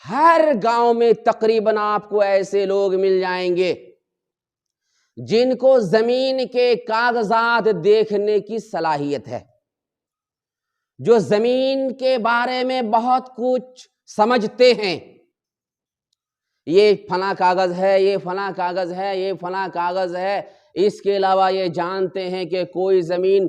ہر گاؤں میں تقریباً آپ کو ایسے لوگ مل جائیں گے جن کو زمین کے کاغذات دیکھنے کی صلاحیت ہے، جو زمین کے بارے میں بہت کچھ سمجھتے ہیں، یہ فلاں کاغذ ہے، یہ فلاں کاغذ ہے، یہ فلاں کاغذ ہے۔ اس کے علاوہ یہ جانتے ہیں کہ کوئی زمین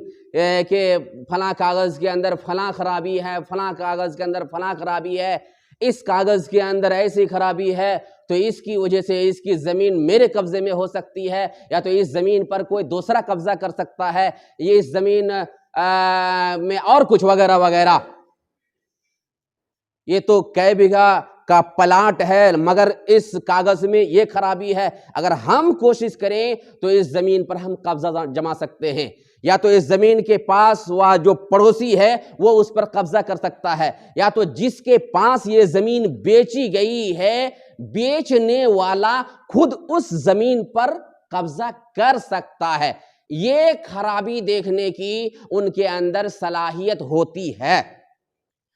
کے فلاں کاغذ کے اندر فلاں خرابی ہے، فلاں کاغذ کے اندر فلاں خرابی ہے، اس کاغذ کے اندر ایسی خرابی ہے، تو اس کی وجہ سے اس کی زمین میرے قبضے میں ہو سکتی ہے، یا تو اس زمین پر کوئی دوسرا قبضہ کر سکتا ہے، یہ اس زمین میں اور کچھ وغیرہ وغیرہ۔ یہ تو کئی بیگھہ کا پلاٹ ہے مگر اس کاغذ میں یہ خرابی ہے، اگر ہم کوشش کریں تو اس زمین پر ہم قبضہ جما سکتے ہیں، یا تو اس زمین کے پاس وہ جو پڑوسی ہے وہ اس پر قبضہ کر سکتا ہے، یا تو جس کے پاس یہ زمین بیچی گئی ہے بیچنے والا خود اس زمین پر قبضہ کر سکتا ہے۔ یہ خرابی دیکھنے کی ان کے اندر صلاحیت ہوتی ہے۔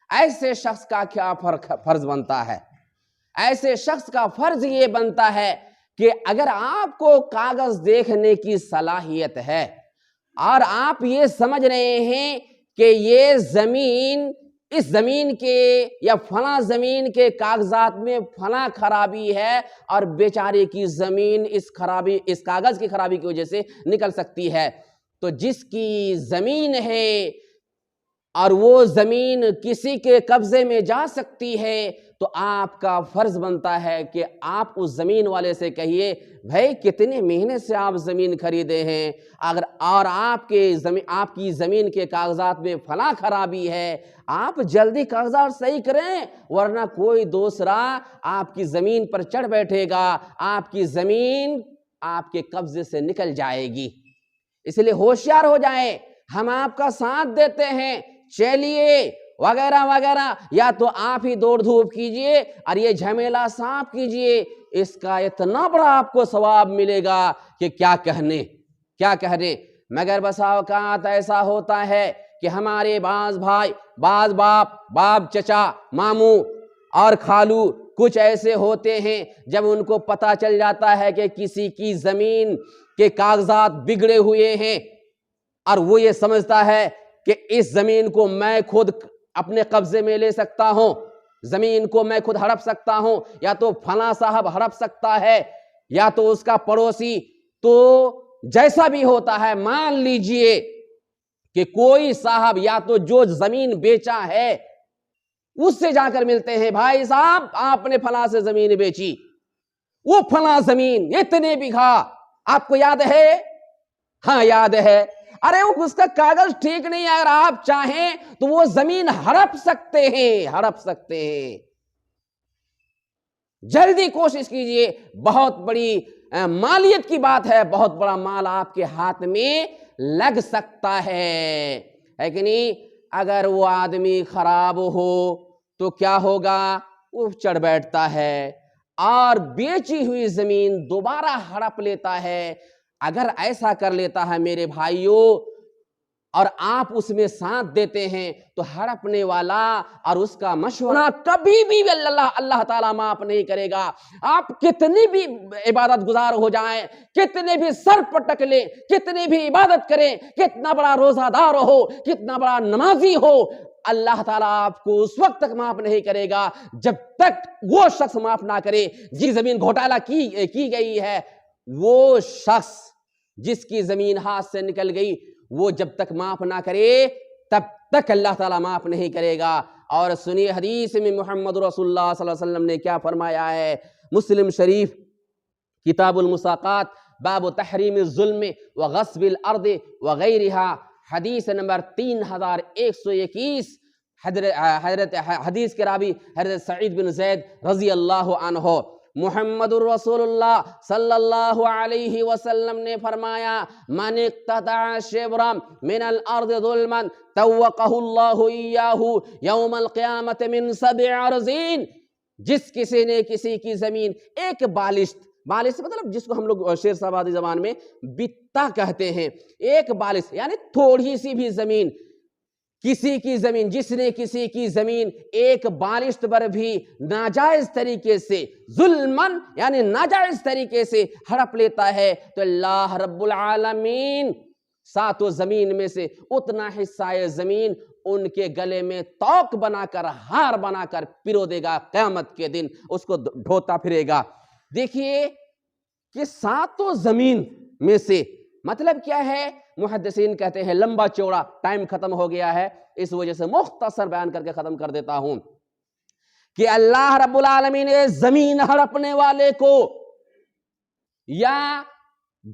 ایسے شخص کا کیا فرض بنتا ہے؟ ایسے شخص کا فرض یہ بنتا ہے کہ اگر آپ کو کاغذ دیکھنے کی صلاحیت ہے اور آپ یہ سمجھ رہے ہیں کہ یہ زمین، اس زمین کے یا فلاں زمین کے کاغذات میں فلاں خرابی ہے اور بیچارے کی زمین اس کاغذ کی خرابی کی وجہ سے نکل سکتی ہے، تو جس کی زمین ہے اور وہ زمین کسی کے قبضے میں جا سکتی ہے، تو آپ کا فرض بنتا ہے کہ آپ اس زمین والے سے کہیے بھائی کتنے مہینے سے آپ زمین خریدے ہیں، اگر اور آپ کی زمین کے کاغذات میں فلاں خرابی ہے، آپ جلدی کاغذات صحیح کریں ورنہ کوئی دوسرا آپ کی زمین پر چڑھ بیٹھے گا، آپ کی زمین آپ کے قبضے سے نکل جائے گی۔ اس لیے ہوشیار ہو جائیں، ہم آپ کا ساتھ دیتے ہیں، چلیے وغیرہ وغیرہ، یا تو آپ ہی دوڑ دھوپ کیجئے اور یہ جھمیلا صاف کیجئے، اس کا اتنا بڑا آپ کو ثواب ملے گا کہ کیا کہنے۔ مگر بسا اوقات ایسا ہوتا ہے کہ ہمارے بعض بھائی، بعض باپ چچا، ماموں اور خالو کچھ ایسے ہوتے ہیں جب ان کو پتہ چل جاتا ہے کہ کسی کی زمین کے کاغذات بگڑے ہوئے ہیں اور وہ یہ سمجھتا ہے کہ اس زمین کو میں خود اپنے قبضے میں لے سکتا ہوں، زمین کو میں خود ہڑپ سکتا ہوں، یا تو فلاں صاحب ہڑپ سکتا ہے یا تو اس کا پڑوسی، تو جیسا بھی ہوتا ہے مان لیجئے کہ کوئی صاحب یا تو جو زمین بیچا ہے اس سے جا کر ملتے ہیں، بھائی صاحب آپ نے فلاں سے زمین بیچی، وہ فلاں زمین اتنے بیگھا آپ کو یاد ہے؟ ہاں یاد ہے۔ ارے اس کا کاغذ ٹھیک نہیں ہے، اگر آپ چاہیں تو وہ زمین ہڑپ سکتے ہیں۔ جلدی کوشش کیجئے، بہت بڑی مالیت کی بات ہے، بہت بڑا مال آپ کے ہاتھ میں لگ سکتا ہے کہ نہیں؟ اگر وہ آدمی خراب ہو تو کیا ہوگا؟ وہ چڑھ بیٹھتا ہے اور بیچی ہوئی زمین دوبارہ ہڑپ لیتا ہے۔ اگر ایسا کر لیتا ہے میرے بھائیوں اور آپ اس میں ساتھ دیتے ہیں تو ہڑپنے والا اور اس کا مشورہ کبھی بھی اللہ تعالیٰ معاف نہیں کرے گا۔ آپ کتنی بھی عبادت گزار ہو جائیں، کتنے بھی سر پٹک لیں، کتنی بھی عبادت کریں، کتنا بڑا روزہ دار ہو، کتنا بڑا نمازی ہو، اللہ تعالیٰ آپ کو اس وقت تک معاف نہیں کرے گا جب تک وہ شخص معاف نہ کرے جس زمین گھوٹالہ کی گئی ہے۔ وہ شخص جس کی زمین ہاتھ سے نکل گئی وہ جب تک معاف نہ کرے تب تک اللہ تعالیٰ معاف نہیں کرے گا۔ اور سنی حدیث میں محمد رسول اللہ صلی اللہ علیہ وسلم نے کیا فرمایا ہے؟ مسلم شریف کتاب المساقات باب تحریم الظلم وغصب الارض وغیرہا، حدیث نمبر 3121، حدیث کے راوی حضرت سعید بن زید رضی اللہ عنہ۔ محمد الرسول اللہ صلی اللہ علیہ وسلم نے فرمایا من اقتطع شبرا من الارض ظلما توقہ اللہ ایاہ یوم القیامت من 7 ارضین، جس کسی نے کسی کی زمین ایک بالشت مطلب جس کو ہم لوگ شیر صاحبادی زبان میں بتا کہتے ہیں، ایک بالشت یعنی تھوڑی سی بھی زمین کسی کی زمین، جس نے کسی کی زمین ایک بالشت پر بھی ناجائز طریقے سے ظلمن یعنی ناجائز طریقے سے ہڑپ لیتا ہے تو اللہ رب العالمین ساتوں زمین میں سے اتنا حصہ زمین ان کے گلے میں توق بنا کر ہار بنا کر پرو دے گا، قیامت کے دن اس کو ڈھوتا پھرے گا۔ دیکھیے کہ ساتوں زمین میں سے مطلب کیا ہے؟ محدثین کہتے ہیں لمبا چوڑا، ٹائم ختم ہو گیا ہے، اس وجہ سے مختصر بیان کر کے ختم کر دیتا ہوں کہ اللہ رب العالمین زمین ہڑپنے والے کو یا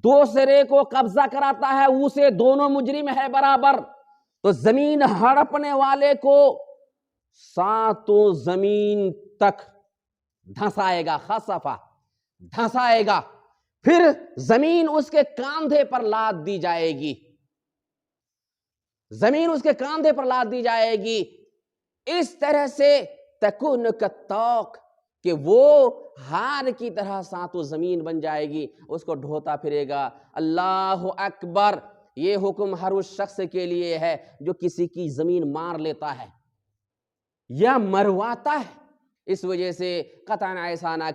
دوسرے کو قبضہ کراتا ہے، اسے دونوں مجرم ہے برابر، تو زمین ہڑپنے والے کو ساتوں زمین تک دھنسائے گا، خسفہ دھنسائے گا، پھر زمین اس کے کاندھے پر لاد دی جائے گی، زمین اس کے کاندھے پر لاد دی جائے گی، اس طرح سے تکون کالطوق کہ وہ ہار کی طرح ساتوں زمین بن جائے گی، اس کو ڈھوتا پھرے گا۔ اللہ اکبر! یہ حکم ہر اس شخص کے لیے ہے جو کسی کی زمین مار لیتا ہے یا مرواتا ہے، اس وجہ سے قطعاً ایسا نہ